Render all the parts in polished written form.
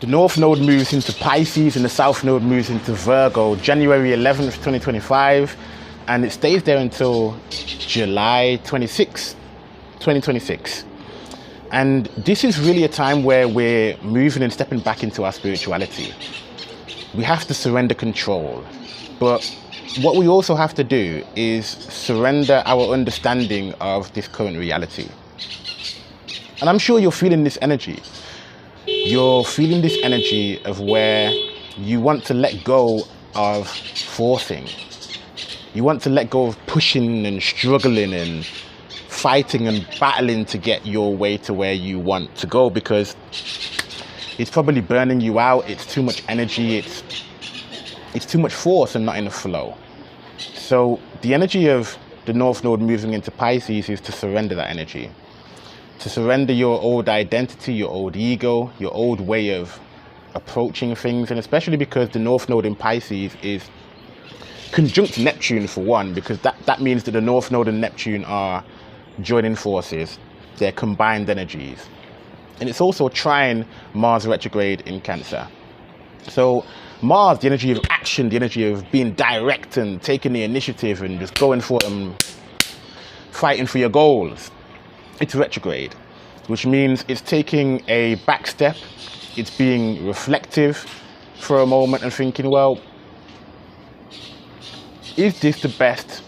The North Node moves into Pisces and the South Node moves into Virgo, January 11th, 2025, and it stays there until July 26th, 2026. And this is really a time where we're moving and stepping back into our spirituality. We have to surrender control, but what we also have to do is surrender our understanding of this current reality. And I'm sure you're feeling this energy. You're feeling this energy of where you want to let go of forcing. You want to let go of pushing and struggling and fighting and battling to get your way to where you want to go, because it's probably burning you out. It's too much energy. It's too much force and not enough flow. So the energy of the North Node moving into Pisces is to surrender that energy. To surrender your old identity, your old ego, your old way of approaching things. And especially because the North Node in Pisces is conjunct Neptune for one, because that means that the North Node and Neptune are joining forces. They're combined energies. And it's also trine Mars retrograde in Cancer. So Mars, the energy of action, the energy of being direct and taking the initiative and just going for them, fighting for your goals. It's retrograde, which means it's taking a back step. It's being reflective for a moment and thinking, well, is this the best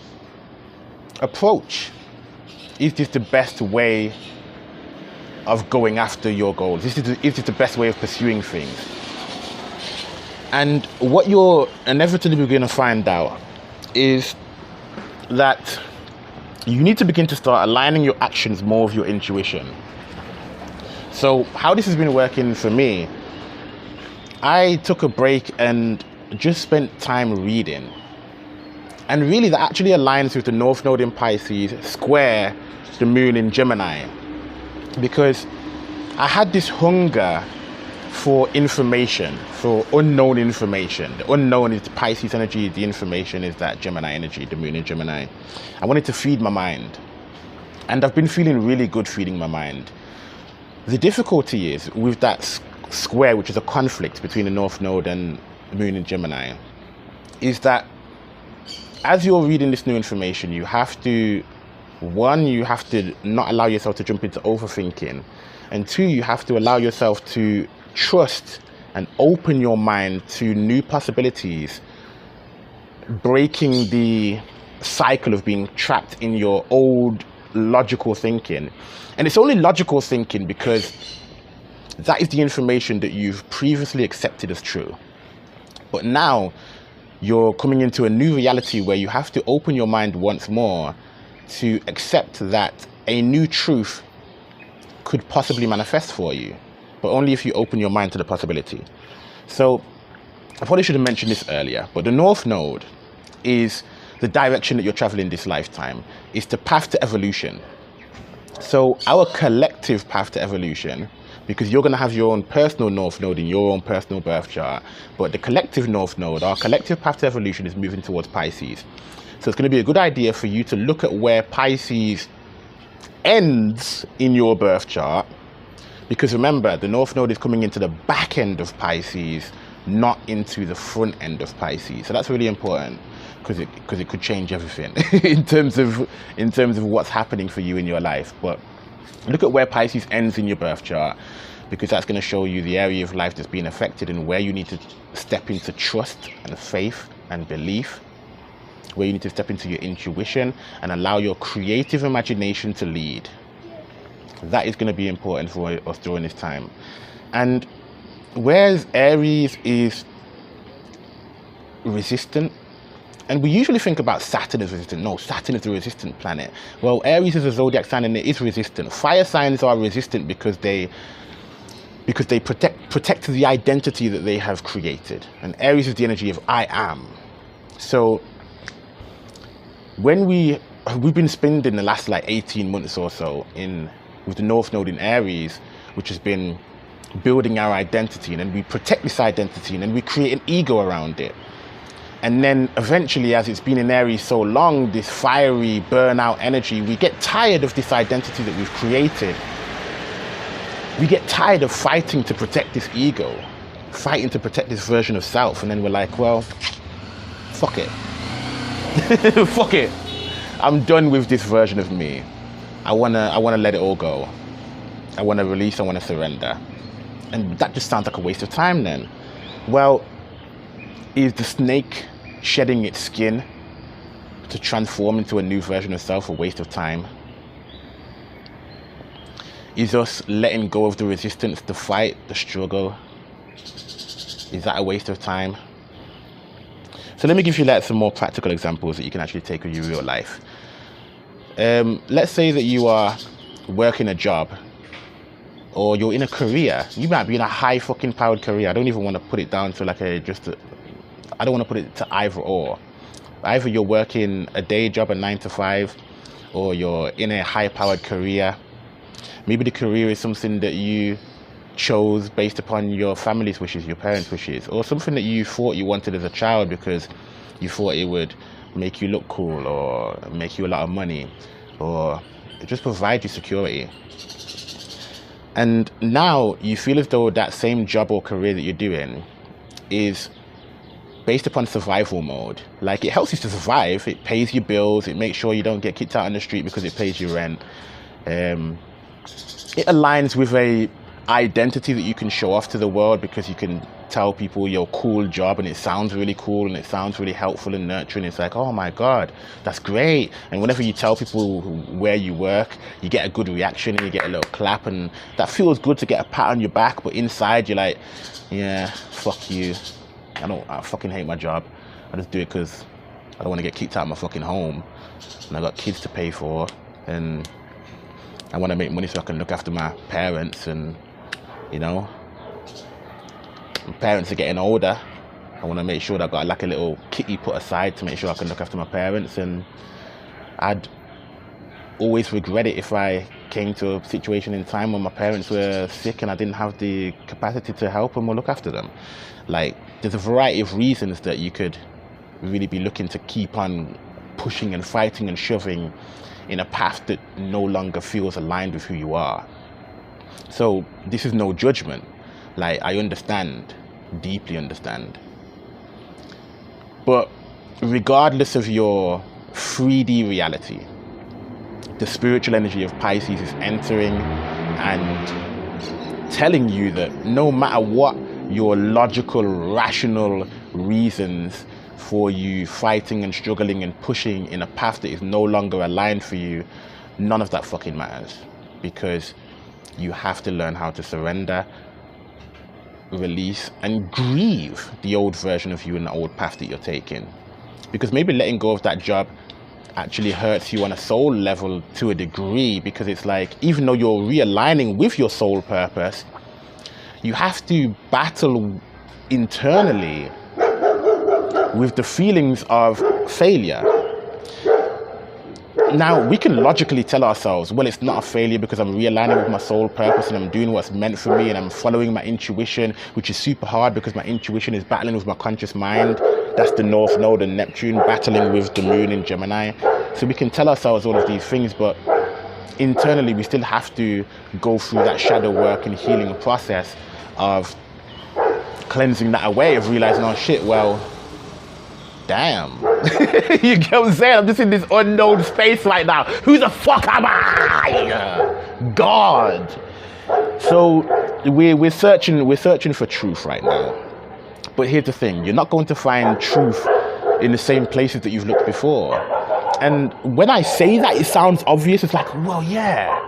approach? Is this the best way of going after your goals? Is this the best way of pursuing things? And what you're inevitably going to find out is that you need to begin to start aligning your actions more with your intuition. So how this has been working for me, I took a break and just spent time reading. And really that actually aligns with the North Node in Pisces square the moon in Gemini. Because I had this hunger for information, for unknown information. The unknown is the Pisces energy, the information is that Gemini energy, the moon in Gemini. I wanted to feed my mind. And I've been feeling really good feeding my mind. The difficulty is with that square, which is a conflict between the North Node and the moon in Gemini, is that as you're reading this new information, you have to, one, you have to not allow yourself to jump into overthinking. And two, you have to allow yourself to trust and open your mind to new possibilities, breaking the cycle of being trapped in your old logical thinking. And it's only logical thinking because that is the information that you've previously accepted as true. But now you're coming into a new reality where you have to open your mind once more to accept that a new truth could possibly manifest for you, but only if you open your mind to the possibility. So I probably should have mentioned this earlier, but the North Node is the direction that you're traveling this lifetime. It's the path to evolution. So our collective path to evolution, because you're going to have your own personal North Node in your own personal birth chart, but the collective North Node, our collective path to evolution, is moving towards Pisces. So it's going to be a good idea for you to look at where Pisces ends in your birth chart, because remember, the North Node is coming into the back end of Pisces, not into the front end of Pisces. So that's really important, because it could change everything in terms of what's happening for you in your life. But look at where Pisces ends in your birth chart, because that's going to show you the area of life that's being affected and where you need to step into trust and faith and belief, where you need to step into your intuition and allow your creative imagination to lead. That is going to be important for us during this time. And whereas Aries is resistant, and we usually think about Saturn as resistant. No, Saturn is the resistant planet. Well, Aries is a zodiac sign and it is resistant. Fire signs are resistant because they protect the identity that they have created. And Aries is the energy of I am. So when we've been spending the last like 18 months or so with the North Node in Aries, which has been building our identity, and then we protect this identity, and then we create an ego around it. And then eventually, as it's been in Aries so long, this fiery burnout energy, we get tired of this identity that we've created. We get tired of fighting to protect this ego. fighting to protect this version of self, and then we're like, well, fuck it. Fuck it. I'm done with this version of me. I wanna let it all go. I wanna release, I wanna surrender. And that just sounds like a waste of time then. Well, is the snake shedding its skin to transform into a new version of self a waste of time? Is us letting go of the resistance, the fight, the struggle, is that a waste of time? So let me give you like some more practical examples that you can actually take with your real life. Let's say that you are working a job, or you're in a career. You might be in a high fucking powered career. I don't even want to put it down to like I don't want to put it to either or. Either you're working a day job, a 9 to 5, or you're in a high powered career. Maybe the career is something that you chose based upon your family's wishes, your parents' wishes, or something that you thought you wanted as a child because you thought it would make you look cool or make you a lot of money or just provide you security. And now you feel as though that same job or career that you're doing is based upon survival mode. Like, it helps you to survive, it pays your bills, it makes sure you don't get kicked out on the street because it pays your rent. It aligns with a identity that you can show off to the world because you can tell people your cool job and it sounds really cool and it sounds really helpful and nurturing. It's like, oh my God, that's great. And whenever you tell people where you work, you get a good reaction and you get a little clap, and that feels good to get a pat on your back, but inside you're like, yeah, fuck you. I fucking hate my job. I just do it because I don't want to get kicked out of my fucking home, and I got kids to pay for, and I want to make money so I can look after my parents. And you know, my parents are getting older. I want to make sure that I've got like a little kitty put aside to make sure I can look after my parents. And I'd always regret it if I came to a situation in time when my parents were sick and I didn't have the capacity to help them or look after them. Like, there's a variety of reasons that you could really be looking to keep on pushing and fighting and shoving in a path that no longer feels aligned with who you are. So this is no judgment. Like, I understand, deeply understand. But regardless of your 3D reality, the spiritual energy of Pisces is entering and telling you that no matter what your logical, rational reasons for you fighting and struggling and pushing in a path that is no longer aligned for you, none of that fucking matters. Because you have to learn how to surrender, release, and grieve the old version of you and the old path that you're taking. Because maybe letting go of that job actually hurts you on a soul level to a degree, because it's like, even though you're realigning with your soul purpose, you have to battle internally with the feelings of failure. Now, we can logically tell ourselves, well, it's not a failure because I'm realigning with my soul purpose and I'm doing what's meant for me and I'm following my intuition, which is super hard because my intuition is battling with my conscious mind. That's the North Node and Neptune battling with the moon in Gemini. So we can tell ourselves all of these things, but internally we still have to go through that shadow work and healing process of cleansing that away, of realizing, oh shit, well, damn. You get what I'm saying? I'm just in this unknown space right now. Who the fuck am I? God. So we're searching for truth right now. But here's the thing, you're not going to find truth in the same places that you've looked before. And when I say that, it sounds obvious. It's like, well, yeah,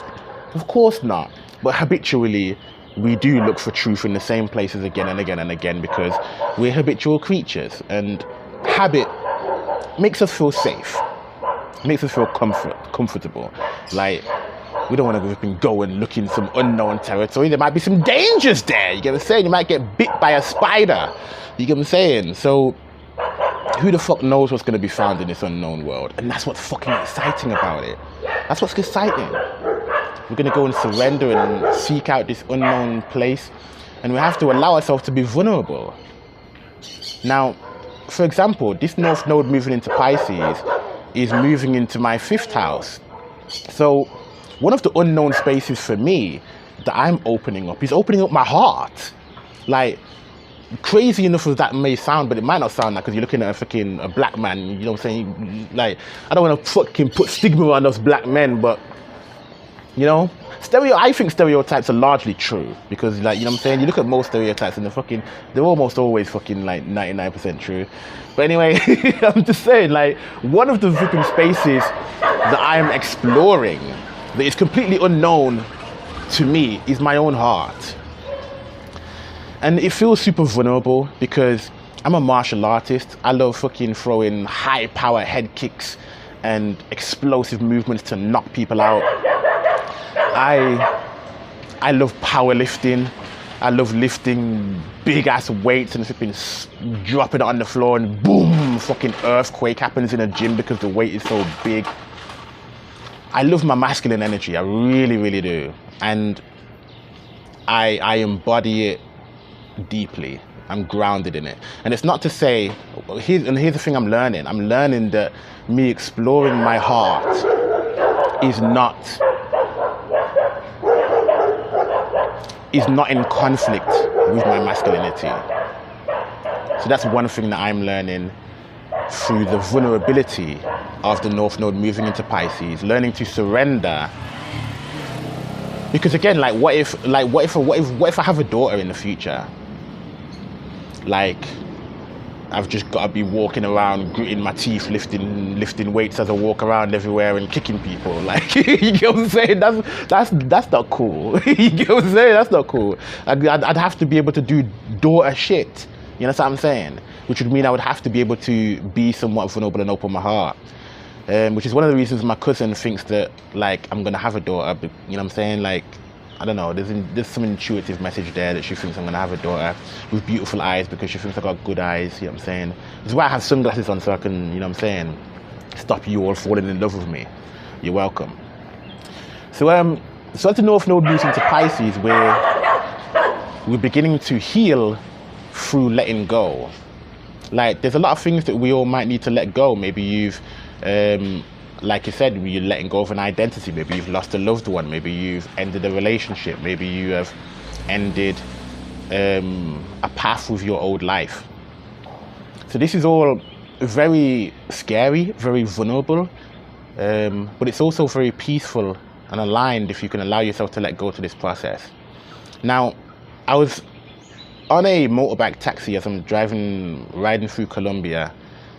of course not. But habitually, we do look for truth in the same places again and again and again, because we're habitual creatures, and habit makes us feel safe, makes us feel comfortable. Like, we don't want to go and look in some unknown territory. There might be some dangers there. You get what I'm saying? You might get bit by a spider. You get what I'm saying? So who the fuck knows what's going to be found in this unknown world? And that's what's fucking exciting about it. That's what's exciting. We're going to go and surrender and seek out this unknown place, and we have to allow ourselves to be vulnerable. Now, for example, this North Node moving into Pisces is moving into my 5th house. So one of the unknown spaces for me that I'm opening up is opening up my heart. Like, crazy enough as that may sound, but it might not sound that because you're looking at a black man, you know what I'm saying? Like, I don't want to fucking put stigma on us black men, but, you know, I think stereotypes are largely true because, like, you know what I'm saying? You look at most stereotypes and they're almost always fucking like 99% true. But anyway, I'm just saying, like, one of the flipping spaces that I am exploring that is completely unknown to me is my own heart. And it feels super vulnerable because I'm a martial artist. I love fucking throwing high power head kicks and explosive movements to knock people out. I love powerlifting. I love lifting big ass weights and flipping dropping it on the floor and boom, fucking earthquake happens in a gym because the weight is so big. I love my masculine energy. I really, really do. And I embody it deeply. I'm grounded in it. And it's not to say, here's the thing I'm learning. I'm learning that me exploring my heart is not in conflict with my masculinity. So that's one thing that I'm learning through the vulnerability of the North Node moving into Pisces, learning to surrender. Because again, like, what if I have a daughter in the future? Like, I've just got to be walking around, gritting my teeth, lifting weights as I walk around everywhere and kicking people. Like, you get what I'm saying? That's not cool. You get what I'm saying? That's not cool. I'd have to be able to do daughter shit. You know what I'm saying? Which would mean I would have to be able to be somewhat vulnerable and open my heart. Which is one of the reasons my cousin thinks that, like, I'm gonna have a daughter. But, you know what I'm saying? Like, I don't know, there's some intuitive message there that she thinks I'm gonna have a daughter with beautiful eyes because she thinks I got good eyes, you know what I'm saying? That's why I have sunglasses on, so I can, you know what I'm saying, stop you all falling in love with me. You're welcome. So as the North Node moves into Pisces, we're beginning to heal through letting go. Like, there's a lot of things that we all might need to let go. Maybe you've like you said, you're letting go of an identity. Maybe you've lost a loved one. Maybe you've ended a relationship. Maybe you have ended a path with your old life. So this is all very scary, very vulnerable, but it's also very peaceful and aligned if you can allow yourself to let go to this process. Now, I was on a motorbike taxi as I'm riding through Colombia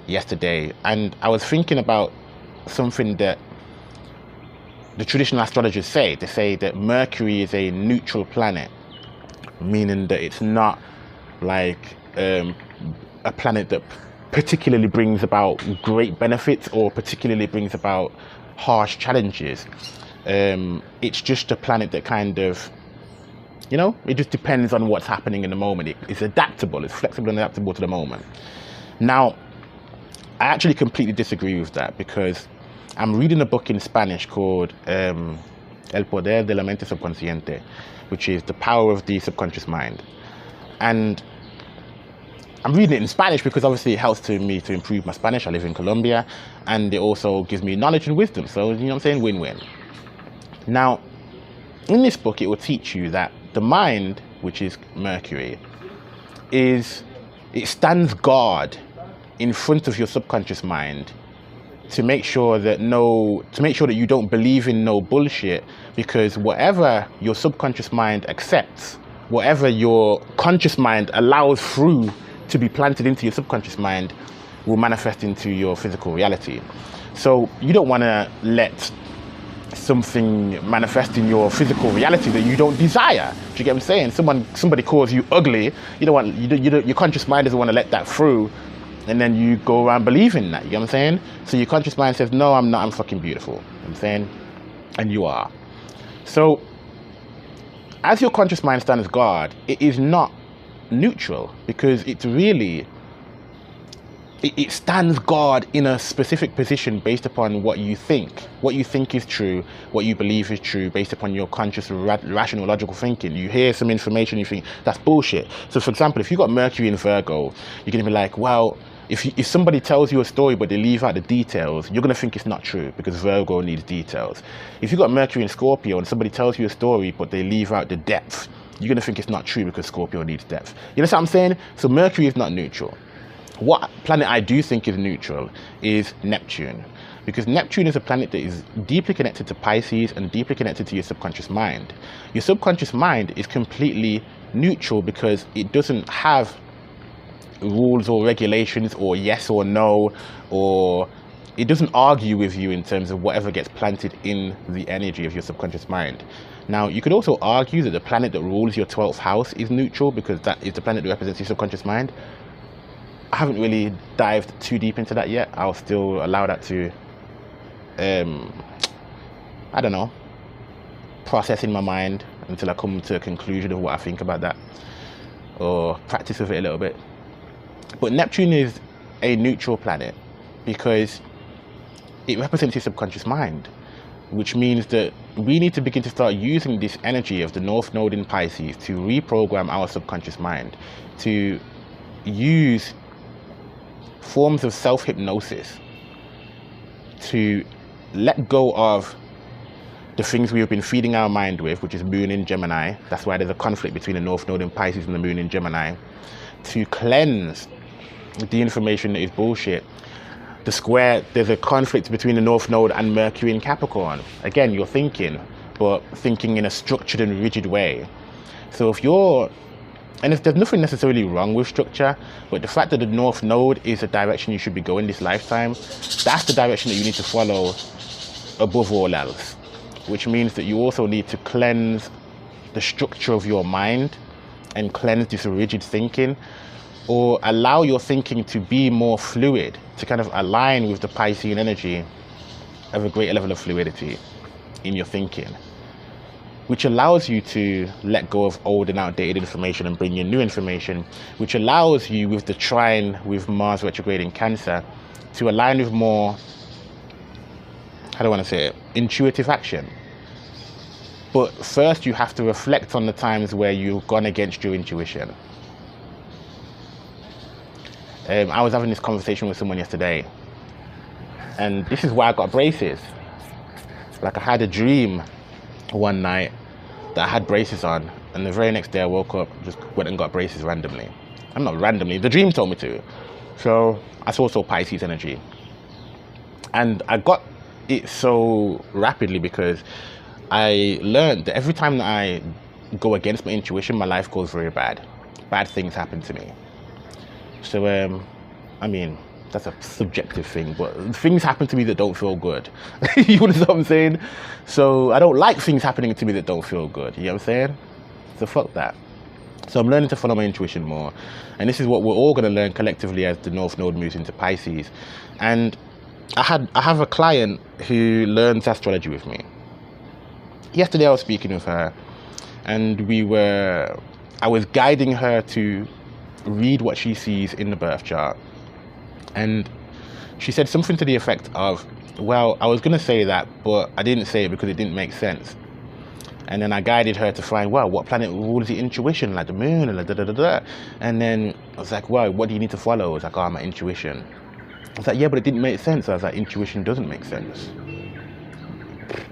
yesterday, and I was thinking about something that the traditional astrologers say. They say that Mercury is a neutral planet, meaning that it's not like a planet that particularly brings about great benefits or particularly brings about harsh challenges. It's just a planet that kind of, you know, it just depends on what's happening in the moment. It's adaptable, it's flexible and adaptable to the moment. Now, I actually completely disagree with that because I'm reading a book in Spanish called El Poder de la Mente Subconsciente, which is the power of the subconscious mind. And I'm reading it in Spanish because obviously it helps me to improve my Spanish. I live in Colombia, and it also gives me knowledge and wisdom. So, you know what I'm saying? Win-win. Now, in this book, it will teach you that the mind, which is Mercury, it stands guard in front of your subconscious mind to make sure that you don't believe in no bullshit, because whatever your subconscious mind accepts, whatever your conscious mind allows through to be planted into your subconscious mind will manifest into your physical reality. So you don't want to let something manifest in your physical reality that you don't desire. Do you get what I'm saying? Somebody calls you ugly, your conscious mind doesn't want to let that through, and then you go around believing that. You get what I'm saying? So your conscious mind says, no, I'm not, I'm fucking beautiful. You know what I'm saying? And you are. So as your conscious mind stands guard, it is not neutral, because it stands guard in a specific position based upon what you think is true, what you believe is true, based upon your conscious, rational, logical thinking. You hear some information, you think that's bullshit. So for example, if you got Mercury in Virgo, you're gonna be like, well, if somebody tells you a story but they leave out the details, you're gonna think it's not true, because Virgo needs details. If you got Mercury in Scorpio and somebody tells you a story but they leave out the depth, you're going to think it's not true because Scorpio needs depth. You know what I'm saying? So Mercury is not neutral. What planet I do think is neutral is Neptune, because Neptune is a planet that is deeply connected to Pisces and deeply connected to your subconscious mind. Your subconscious mind is completely neutral because it doesn't have rules or regulations or yes or no, or it doesn't argue with you in terms of whatever gets planted in the energy of your subconscious mind. Now, you could also argue that the planet that rules your 12th house is neutral because that is the planet that represents your subconscious mind. I haven't really dived too deep into that yet. I'll still allow that to, I don't know, process in my mind until I come to a conclusion of what I think about that, or practice with it a little bit. But Neptune is a neutral planet because it represents your subconscious mind, which means that we need to begin to start using this energy of the North Node in Pisces to reprogram our subconscious mind, to use forms of self-hypnosis to let go of the things we have been feeding our mind with, which is Moon in Gemini. That's why there's a conflict between the North Node in Pisces and the Moon in Gemini. To cleanse the information that is bullshit. There's a conflict between the North Node and Mercury in Capricorn. Again, you're thinking, but thinking in a structured and rigid way. So there's nothing necessarily wrong with structure, but the fact that the North Node is the direction you should be going this lifetime, that's the direction that you need to follow above all else, which means that you also need to cleanse the structure of your mind and cleanse this rigid thinking, or allow your thinking to be more fluid, to kind of align with the Piscean energy of a greater level of fluidity in your thinking, which allows you to let go of old and outdated information and bring in new information, which allows you, with the trine with Mars retrograde in Cancer, to align with more, how do I want to say it, intuitive action. But first you have to reflect on the times where you've gone against your intuition. I was having this conversation with someone yesterday, and this is why I got braces. Like, I had a dream one night that I had braces on, and the very next day I woke up, just went and got braces randomly. I'm not randomly, the dream told me to. So I saw Pisces energy, and I got it so rapidly because I learned that every time that I go against my intuition, my life goes very bad. Bad things happen to me. So I mean, that's a subjective thing, but things happen to me that don't feel good. You know what I'm saying? So I don't like things happening to me that don't feel good. You know what I'm saying? So fuck that. So I'm learning to follow my intuition more. And this is what we're all going to learn collectively as the North Node moves into Pisces. And I have a client who learns astrology with me. Yesterday I was speaking with her, and I was guiding her to read what she sees in the birth chart. And she said something to the effect of, well, I was going to say that, but I didn't say it because it didn't make sense. And then I guided her to find, well, what planet rules the intuition, like the moon, and da-da-da-da. And then I was like, well, what do you need to follow? I was like, oh, my intuition. I was like, yeah, but it didn't make sense. I was like, intuition doesn't make sense.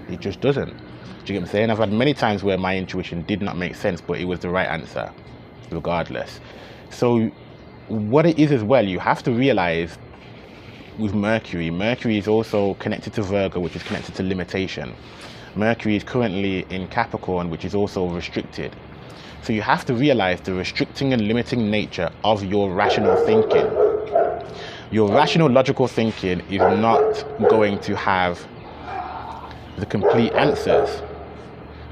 It just doesn't. Do you get what I'm saying? I've had many times where my intuition did not make sense, but it was the right answer, regardless. So what it is as well, you have to realize with Mercury is also connected to Virgo, which is connected to limitation. Mercury is currently in Capricorn, which is also restricted. So you have to realize the restricting and limiting nature of your rational thinking. Your rational logical thinking is not going to have the complete answers.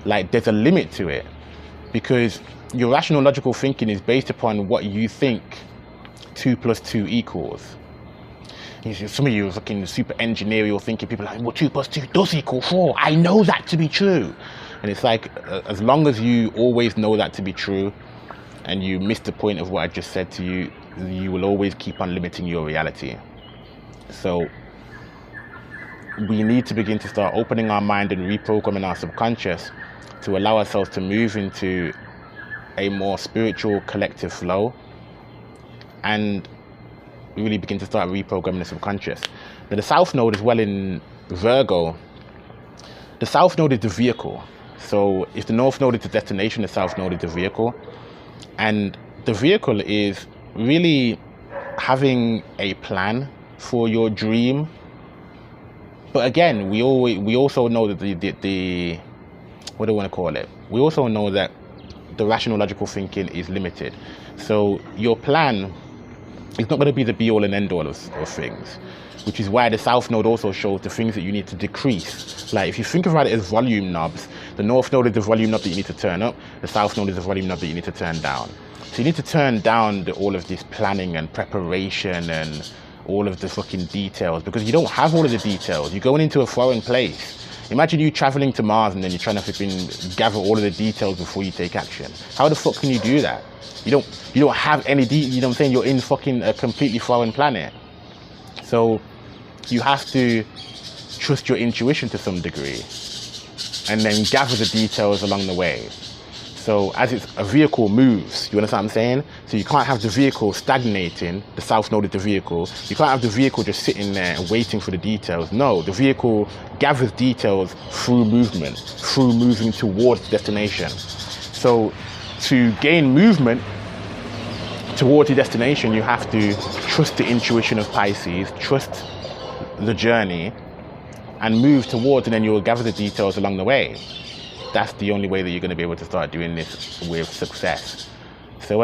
Like, there's a limit to it, because your rational logical thinking is based upon what you think 2 + 2 equals. Some of you are fucking super engineerial thinking. People are like, well, 2 + 2 does equal 4. I know that to be true. And it's like, as long as you always know that to be true, and you miss the point of what I just said to you, you will always keep on limiting your reality. So we need to begin to start opening our mind and reprogramming our subconscious to allow ourselves to move into a more spiritual collective flow, and really begin to start reprogramming the subconscious. Now, the South Node as well in Virgo, the South Node is the vehicle. So if the North Node is the destination, the South Node is the vehicle. And the vehicle is really having a plan for your dream. But again, we also know that the what do I want to call it? We also know that the rational logical thinking is limited. So your plan is not going to be the be all and end all of things, which is why the South Node also shows the things that you need to decrease. Like if you think about it as volume knobs, the North Node is the volume knob that you need to turn up, the South Node is the volume knob that you need to turn down. So you need to turn down all of this planning and preparation and all of the fucking details, because you don't have all of the details. You're going into a foreign place. Imagine you traveling to Mars and then you're trying to flipping gather all of the details before you take action. How the fuck can you do that? You don't have any you know what I'm saying? You're in fucking a completely foreign planet. So you have to trust your intuition to some degree and then gather the details along the way. So as a vehicle moves, you understand what I'm saying? So you can't have the vehicle stagnating, the South Node is the vehicle. You can't have the vehicle just sitting there and waiting for the details. No, the vehicle gathers details through movement, through moving towards the destination. So to gain movement towards the destination, you have to trust the intuition of Pisces, trust the journey, and move towards, and then you'll gather the details along the way. That's the only way that you're going to be able to start doing this with success. So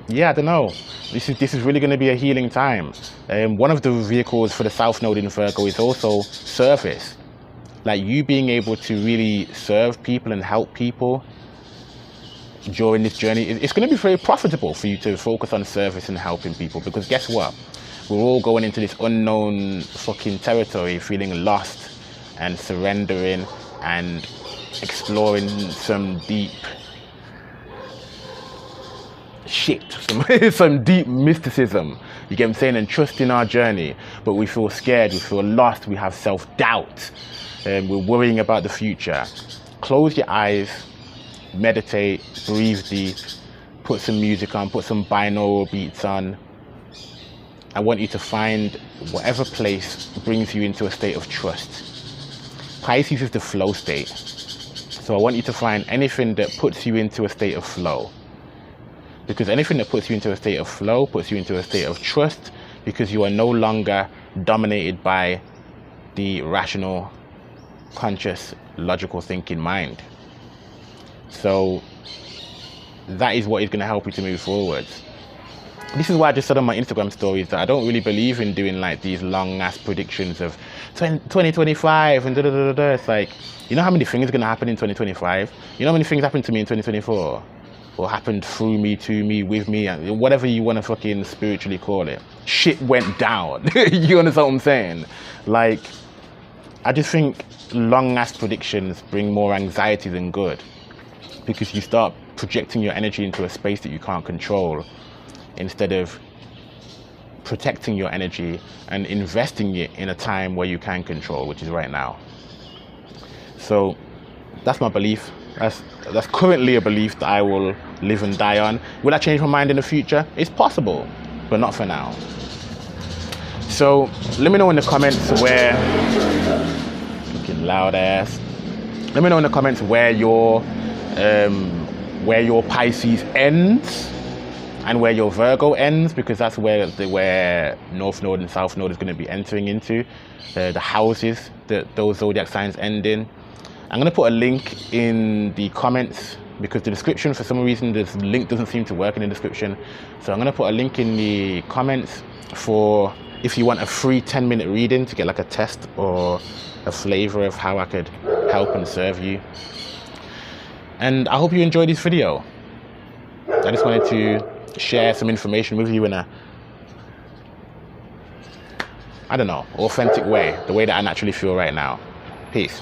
yeah, I don't know. This is really going to be a healing time. One of the vehicles for the South Node in Virgo is also service. Like you being able to really serve people and help people during this journey. It's going to be very profitable for you to focus on service and helping people, because guess what? We're all going into this unknown fucking territory, feeling lost and surrendering and exploring some deep shit, some deep mysticism, you get what I'm saying, and trusting our journey. But we feel scared, we feel lost, we have self-doubt, and we're worrying about the future. Close your eyes, meditate, breathe deep, put some music on, put some binaural beats on. I want you to find whatever place brings you into a state of trust. Pisces is the flow state. So I want you to find anything that puts you into a state of flow. Because anything that puts you into a state of flow puts you into a state of trust, because you are no longer dominated by the rational, conscious, logical thinking mind. So that is what is going to help you to move forward. This is why I just said on my Instagram stories that I don't really believe in doing like these long ass predictions of 2025 and da-da-da-da-da. It's like, you know how many things are going to happen in 2025? You know how many things happened to me in 2024? Or happened through me, to me, with me, and whatever you want to fucking spiritually call it. Shit went down. You understand what I'm saying? Like, I just think long ass predictions bring more anxiety than good, because you start projecting your energy into a space that you can't control, instead of protecting your energy and investing it in a time where you can control, which is right now. So that's my belief. That's currently a belief that I will live and die on. Will I change my mind in the future? It's possible, but not for now. So let me know in the comments where, fucking loud ass. Let me know in the comments where your Pisces ends and where your Virgo ends, because that's where North Node and South Node is going to be entering into, the houses that those zodiac signs end in. I'm going to put a link in the comments, because the description, for some reason, this link doesn't seem to work in the description. So I'm going to put a link in the comments for if you want a free 10-minute reading to get like a test or a flavor of how I could help and serve you. And I hope you enjoyed this video. I just wanted to share some information with you in a, I don't know, authentic way, the way that I naturally feel right now. Peace.